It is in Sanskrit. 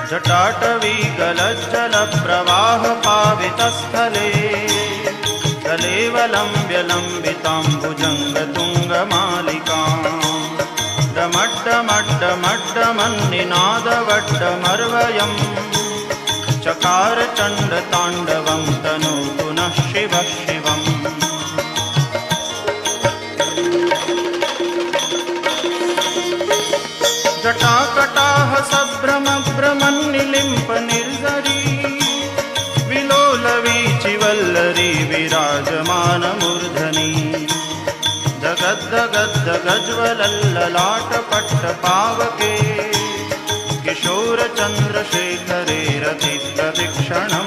जटाटवीगलज्जलप्रवाहपावितस्थले कलेवलम्ब्यलम्बिताम्बुजङ्गतुङ्गमालिकाम् डमड्डमड्डमड्डमन्निनादवड्डमर्वयम् चकार चण्डताण्डवं तनोतु नः शिवः शिवम्। जटाकटाह सभ्रमभ्रमन्निलिम्प निर्झरी विलोलवीचिवल्लरी विराजमानमूर्धनि जगद्दगद्दगज्वलल्ललाटपट्टपावके किशोरचन्द्रशेखरे रतिप्रदीक्षणम्